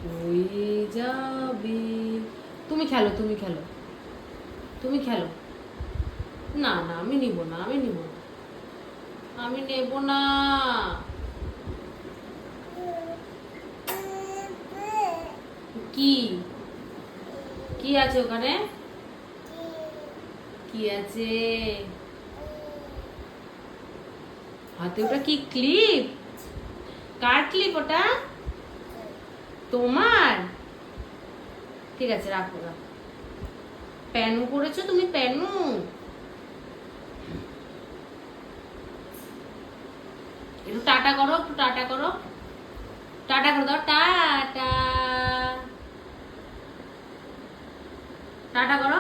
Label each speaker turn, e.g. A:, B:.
A: হয়ে যাবে। তুমি খেলো, তুমি খেলো, তুমি খেলো। না না, আমি নিব না, আমি নিব না, আমি নেব না। কি? কি আছে ওখানে? কি আছে হাতে? ওটা কি ক্লিপ? কার ক্লিপ ওটা? তোমার? ঠিক আছে, রাখো রাখো। প্যানু করেছো তুমি, প্যানু? একটু টাটা করো, একটু টাটা করো, টাটা করে দাও, টাটা, টাটা করো।